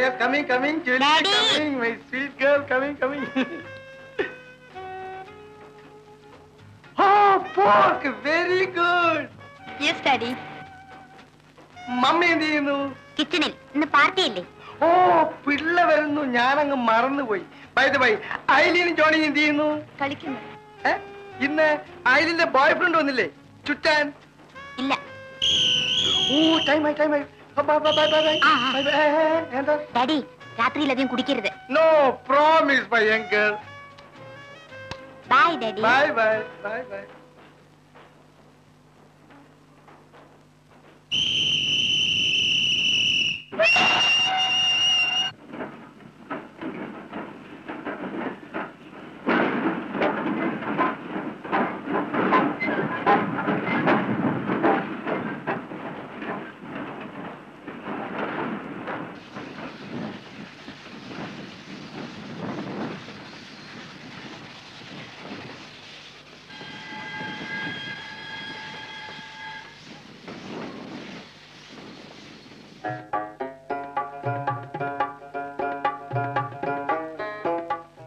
Yes, coming, Julie. Daddy. Coming, my sweet girl, coming. Oh, pork, very good. Yes, Daddy. Mummy എന്ത് ചെയ്യുന്നു? കിച്ചണിൽ ഇന്ന് party ഇല്ലേ? ഓ, പിള്ള വരുന്നു, ഞാനങ്ങ് മറന്നുപോയി. By the way, ഐലിനും ജോണിയും എന്ത് ചെയ്യുന്നു? കളിക്കുന്നു. ഇന്ന് ഐലിന്റെ ബോയ് ഫ്രണ്ട് വന്നില്ലേ ചുറ്റാൻ? ഇല്ല. ഓ, ടൈം ആയി. എന്താ? ഡാഡി, രാത്രിയിലധികം കുടിക്കരുത്. No, promise, my young girl. By daddy. Bye.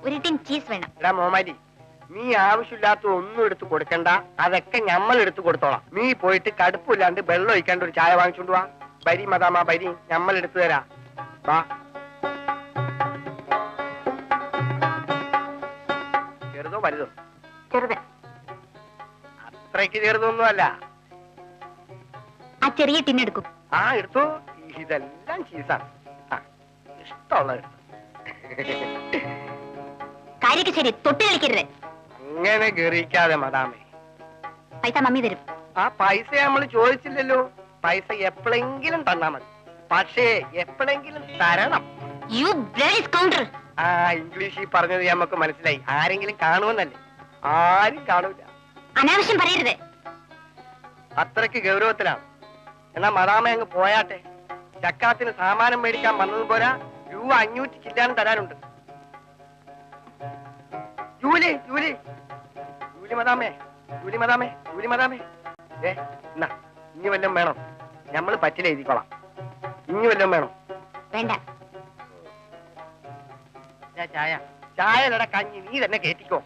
ഒരു ടിൻ ചീസ് വേണം. എടാ മോമാരി, നീ ആവശ്യമില്ലാത്ത ഒന്നും എടുത്ത് കൊടുക്കണ്ട, അതൊക്കെ ഞമ്മൾ എടുത്ത് കൊടുത്തോളാം. നീ പോയിട്ട് കടുപ്പില്ലാണ്ട് വെള്ളം ഒഴിക്കാണ്ട് ഒരു ചായ വാങ്ങിച്ചോണ്ട് വാ. ബരി മദാമ ബരി, ഞമ്മൾ എടുത്തു തരാ. വാ. ചെറുതോ വലുതോ? ചെറുത്. അത്രയ്ക്ക് ചെറുതൊന്നും അല്ല. ആ ചെറിയ ടിൻ എടുക്കും. ആ എടുത്തു. ഇതെല്ലാം ചീസാണ്. ഇഷ്ടമുള്ള എടുത്തു. കാര്യക്ക് ശരി, തൊട്ട് കളിക്കരുത്. അങ്ങനെ ഗറിക്കാതെ മദാമേ. പൈസ മമ്മി തരും. ആ പൈസ നമ്മൾ ചോദിച്ചില്ലല്ലോ. പൈസ എപ്പോഴെങ്കിലും തന്നാ മതി, പക്ഷേ എപ്പോഴെങ്കിലും തരണം. You bloody scoundrel. ആ ഇംഗ്ലീഷിൽ പറഞ്ഞത് നമുക്ക് മനസ്സിലായി. ആരെങ്കിലും കാണുമെന്നല്ലേ? ആരും കാണൂല. അനാവശ്യം പറയരുത്. അത്രയ്ക്ക് ഗൗരവത്തിലാണ്. എന്നാ മദാമ അങ്ങ് പോയാട്ടെ. ചക്കാത്തിന് സാമാനം മേടിക്കാൻ വന്നത് പോരാ, രൂപ 500 ചില്ലാനും തരാനുണ്ട്. ജൂലി മദാമേ. എന്നാ ഇനി വല്ലതും വേണം? ഞമ്മള് പറ്റില്ല എഴുതിക്കോളാം. ഇനി വല്ലതും വേണം? വേണ്ട. ചായലട കഞ്ഞി നീ തന്നെ കേറ്റിക്കോ.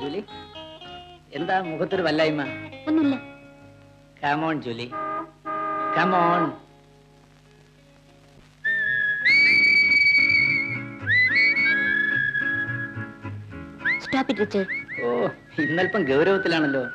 ജൂലി, എന്താ മുഖത്തൊരു വല്ലായ്മ? ഒന്നുമില്ല. Come on Julie, come on. Stop it Richard. ഓ, ഇന്നൽപ്പം ഗൗരവത്തിലാണല്ലോ.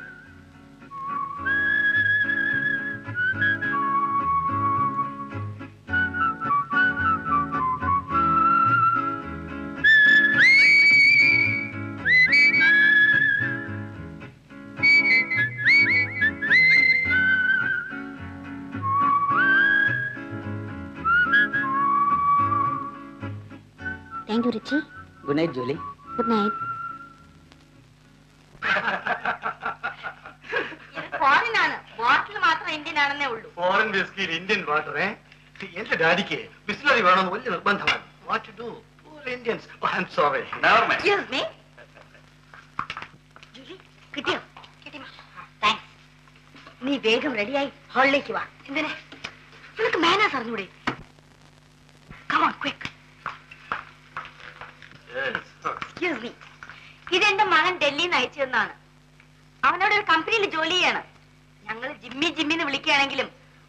Thank you Richie. Good night Julie. Good night. ഫോറിനാണ്, ബോട്ടിൽ മാത്രം ഇന്ത്യൻ ആണെന്നേ ഉള്ളൂ. ഫോറിൻ വിസ്കിയിൽ ഇന്ത്യൻ വാട്ടർ. എന്റെ ഡാഡിക്ക് ബിസ്ലറി വേണമെന്ന് വലിയ നിർബന്ധമാണ്. What to do? Poor Indians. Oh, I'm sorry. Never mind. Excuse me. Julie, കിട്ടിയോ? കിട്ടി. താങ്ക്സ്. നീ വേഗം റെഡിയായി ഹാളിലേക്ക് വാ. എന്തിനെ? നിനക്ക് മാനേഴ്സ് അറിഞ്ഞൂടെ? Come on, quick. Excuse me. ഇതെന്റെ മകൻ ഡൽഹിയിൽ നിന്ന് അയച്ചതെന്നാണ്. അവനോട് ഒരു കമ്പനിയിൽ ജോലി ചെയ്യാണ്. ഞങ്ങൾ ജിമ്മിന്ന് വിളിക്കുകയാണെങ്കിലും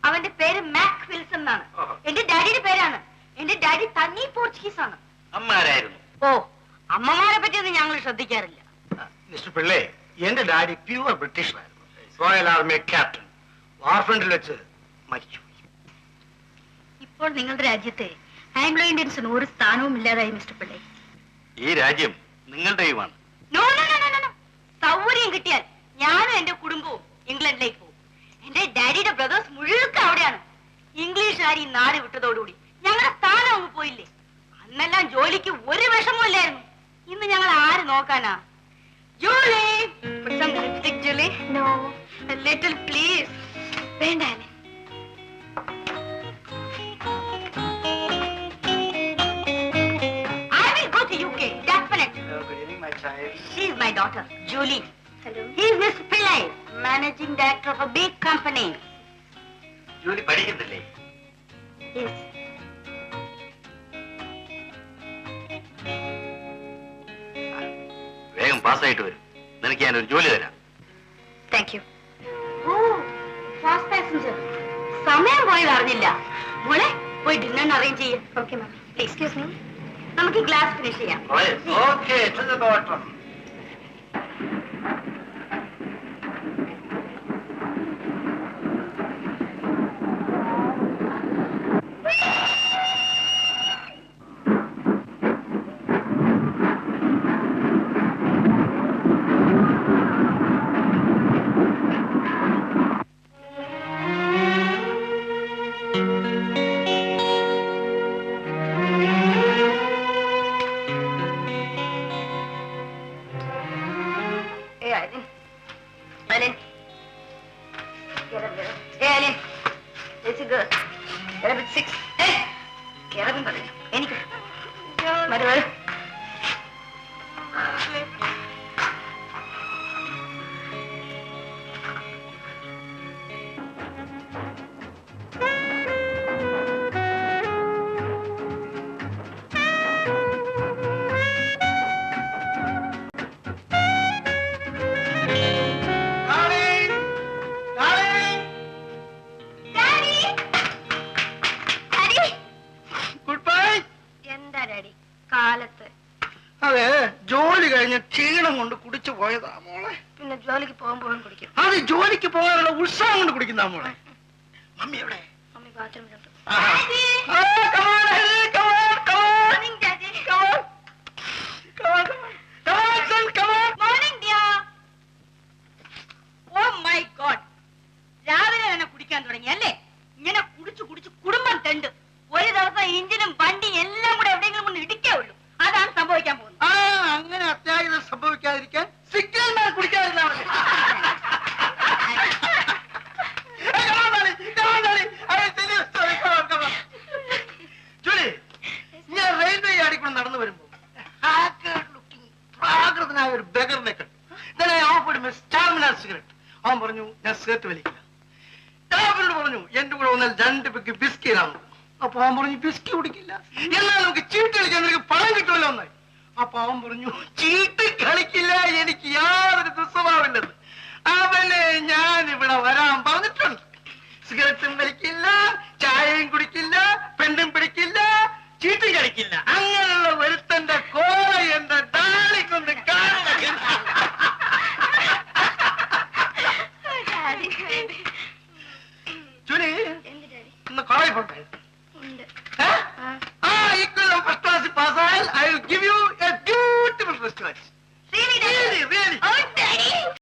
അവന്റെ പേര് മാക് വിൽസൺ എന്നാണ്. എന്റെ ഡാഡിയുടെ പേരാണ്. എന്റെ ഡാഡി തനി പോർച്ചുഗീസ് ആണ്. അമ്മാരായിരുന്നു. ഓ, അമ്മമാരെ പറ്റിയൊന്നും ഞങ്ങൾ ശ്രദ്ധിക്കാറില്ല. മിസ്റ്റർ പിള്ളേ, എന്റെ ഡാഡി പ്യൂർ ബ്രിട്ടീഷായിരുന്നു. Royal army captain. വാർഫ്രണ്ടിൽ വെച്ച് മരിച്ചു. ഇപ്പോൾ നിങ്ങളുടെ രാജ്യത്തെ ആംഗ്ലോ ഇന്ത്യൻസിന് ഒരു സ്ഥാനവും ഇല്ലാതായി മിസ്റ്റർ പിള്ളേ. ഈ രാജ്യം നിങ്ങളുടെയുമാണ്. No no no no no. സൗകര്യം കിട്ടിയാൽ ഞാനും എന്റെ കുടുംബവും ഇംഗ്ലണ്ടിലേക്ക് പോകും. എന്റെ ഡാഡിയുടെ ബ്രദേഴ്സ് മുഴുവൻ അവിടെയാണ്. ഇംഗ്ലീഷുകാർ ഈ നാട് വിട്ടതോടുകൂടി ഞങ്ങളുടെ സ്ഥാനം അങ്ങ് പോയില്ലേ. അന്നെല്ലാം ജോലിക്ക് ഒരു വിഷമമില്ലായിരുന്നു. ഇന്ന് ഞങ്ങൾ ആര് നോക്കാനാ? Julie, put some lipstick, Julie. No, a little please. വേണ്ട. I will go to UK, definitely. daughter, Julie. Hello. He is Mr. Pillai, managing director of a big company. ജോലി പഠിക്കുന്നില്ലേ? Yes. വേഗം പാസ്സായിട്ട് വരും. നിനക്ക് ഞാനൊരു ജോലി തരാം. Thank you. Oh, fast passenger. സമയം പോയത് അറിഞ്ഞില്ല. മോളെ പോയി ഡിന്നർ അറേഞ്ച് ചെയ്യാം. Okay ma'am. എക്സ്ക്യൂസ് മീ, നമുക്ക് ഗ്ലാസ് ഫിനിഷ് ചെയ്യാം. Okay, to the bottom. Ellen. Get up there. Hey, Ellen. There's a girl. Get up at 6. Hey! Get up and go. Anything. Mother, mother. അതെ, ജോലി കഴിഞ്ഞ് ക്ഷീണം കൊണ്ട് കുടിച്ചു പോയതാ മോളെ. പിന്നെ ജോലിക്ക് പോകുമ്പോഴും കുടിക്കും. അത് ജോലിക്ക് പോകാനുള്ള ഉത്സാഹം കൊണ്ട് കുടിക്കുന്ന മോളെ. മമ്മി എവിടെ? മമ്മി ബാത്റൂമിലുണ്ട്. രാവിലെ തന്നെ കുടിക്കാൻ തുടങ്ങി അല്ലേ? ഇങ്ങനെ കുടിച്ചു കുടിച്ച് കുടുംബം തെണ്ട്. ഒരു ദിവസം എഞ്ചിനും വണ്ടി എല്ലാം കൂടെ എവിടെയെങ്കിലും ഒന്ന് ഇടിക്കേ ഉള്ളൂ. അതാണ് സംഭവിക്കാൻ പോകുന്നത്. അങ്ങനെ അത്യാഹിതം സംഭവിക്കാതിരിക്കാൻ സിഗ്നൽ കുടിക്കാതിരുന്നാ മതി. ജോലി, ഞാൻ റെയിൽവേ യാർഡിൽ നടന്നു വരുമ്പോ പ്രാകൃതനായ ഒരു ബെഗറിനെ കണ്ടു. സിഗരറ്റ്. അവൻ പറഞ്ഞു ഞാൻ സിഗരറ്റ് വലിക്കില്ല. ഞാൻ അവനോട് പറഞ്ഞു എന്റെ കൂടെ വന്നാൽ 2 പെഗ് ബിസ്കി ഇടാന്ന്. അപ്പൊ അവൻ പറഞ്ഞു ബിസ്കി കുടിക്കില്ല, എന്നാൽ നമുക്ക് ചീട്ട് കളിക്കാൻ നിനക്ക് പണം കിട്ടുമല്ലോ എന്നായി. അപ്പൊ അവൻ പറഞ്ഞു ചീട്ട് കളിക്കില്ല, എനിക്ക് യാതൊരു ദുസ്വഭാവമില്ലെന്ന്. അവനെ ഞാൻ ഇവിടെ വരാൻ പറഞ്ഞിട്ടുണ്ട്. സിഗരറ്റും വലിക്കില്ല, ചായയും കുടിക്കില്ല, പെണ്ണും പിടിക്കില്ല, ചീട്ടും കളിക്കില്ല. അങ്ങനെ